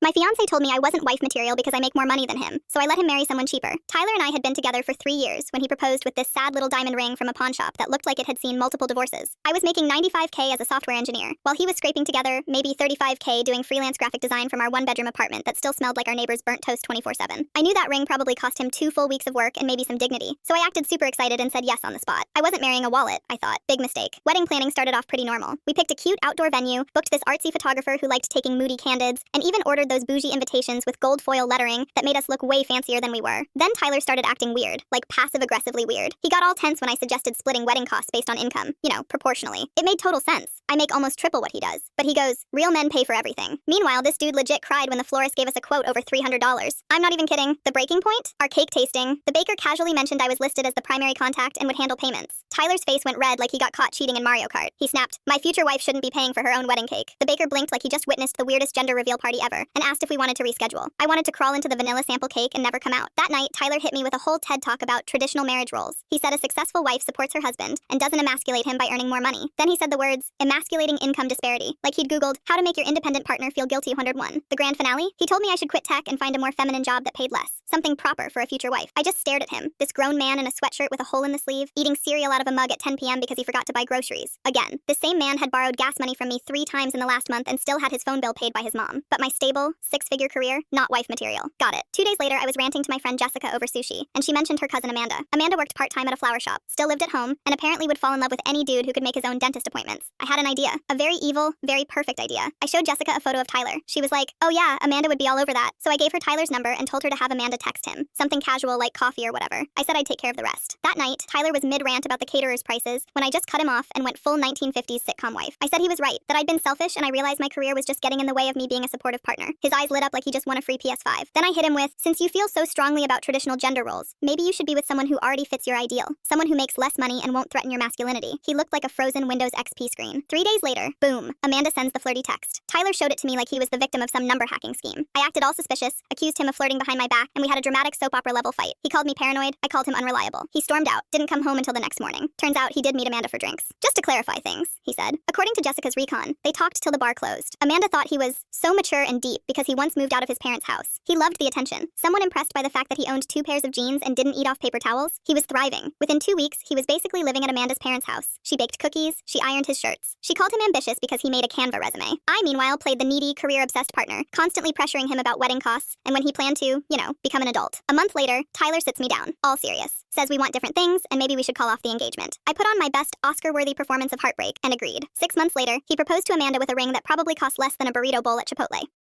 My fiancé told me I wasn't wife material because I make more money than him, so I let him marry someone cheaper. Tyler and I had been together for 3 years when he proposed with this sad little diamond ring from a pawn shop that looked like it had seen multiple divorces. I was making $95K as a software engineer, while he was scraping together maybe $35K doing freelance graphic design from our one-bedroom apartment that still smelled like our neighbor's burnt toast 24/7. I knew that ring probably cost him 2 full weeks of work and maybe some dignity, so I acted super excited and said yes on the spot. I wasn't marrying a wallet, I thought. Big mistake. Wedding planning started off pretty normal. We picked a cute outdoor venue, booked this artsy photographer who liked taking moody candids, and even ordered those bougie invitations with gold foil lettering that made us look way fancier than we were. Then Tyler started acting weird, like passive-aggressively weird. He got all tense when I suggested splitting wedding costs based on income, proportionally. It made total sense. I make almost triple what he does. But he goes, real men pay for everything. Meanwhile, this dude legit cried when the florist gave us a quote over $300. I'm not even kidding. The breaking point? Our cake tasting. The baker casually mentioned I was listed as the primary contact and would handle payments. Tyler's face went red like he got caught cheating in Mario Kart. He snapped, my future wife shouldn't be paying for her own wedding cake. The baker blinked like he just witnessed the weirdest gender reveal party ever and asked if we wanted to reschedule. I wanted to crawl into the vanilla sample cake and never come out. That night, Tyler hit me with a whole TED talk about traditional marriage roles. He said a successful wife supports her husband and doesn't emasculate him by earning more money. Then he said the words, emasculating income disparity, like he'd Googled, how to make your independent partner feel guilty 101. The grand finale? He told me I should quit tech and find a more feminine job that paid less. Something proper for a future wife. I just stared at him, this grown man in a sweatshirt with a hole in the sleeve, eating cereal out of a mug at 10 p.m. because he forgot to buy groceries. Again, the same man had borrowed gas money from me 3 times in the last month and still had his phone bill paid by his mom. But my stable, 6-figure career, not wife material. Got it. 2 days later, I was ranting to my friend Jessica over sushi, and she mentioned her cousin Amanda. Amanda worked part-time at a flower shop, still lived at home, and apparently would fall in love with any dude who could make his own dentist appointments. I had an idea. A very evil, very perfect idea. I showed Jessica a photo of Tyler. She was like, oh yeah, Amanda would be all over that. So I gave her Tyler's number and told her to have Amanda text him. Something casual like coffee or whatever. I said I'd take care of the rest. That night, Tyler was mid-rant about the caterer's prices when I just cut him off and went full 1950s sitcom wife. I said he was right, that I'd been selfish and I realized my career was just getting in the way of me being a supportive partner. His eyes lit up like he just won a free PS5. Then I hit him with, since you feel so strongly about traditional gender roles, maybe you should be with someone who already fits your ideal. Someone who makes less money and won't threaten your masculinity. He looked like a frozen Windows XP screen. 3 days later, boom, Amanda sends the flirty text. Tyler showed it to me like he was the victim of some number hacking scheme. I acted all suspicious, accused him of flirting behind my back, and we had a dramatic soap opera level fight. He called me paranoid, I called him unreliable. He stormed out, didn't come home until the next morning. Turns out he did meet Amanda for drinks. Just to clarify things, he said. According to Jessica's recon, they talked till the bar closed. Amanda thought he was so mature and deep because he once moved out of his parents' house. He loved the attention. Someone impressed by the fact that he owned 2 pairs of jeans and didn't eat off paper towels. He was thriving. Within 2 weeks, he was basically living at Amanda's parents' house. She baked cookies, she ironed his shirts. She called him ambitious because he made a Canva resume. I, meanwhile, played the needy, career-obsessed partner, constantly pressuring him about wedding costs and when he planned to, become an adult. A month later, Tyler sits me down, all serious. Says we want different things and maybe we should call off the engagement. I put on my best Oscar-worthy performance of heartbreak and agreed. 6 months later, he proposed to Amanda with a ring that probably cost less than a burrito bowl at Chipotle.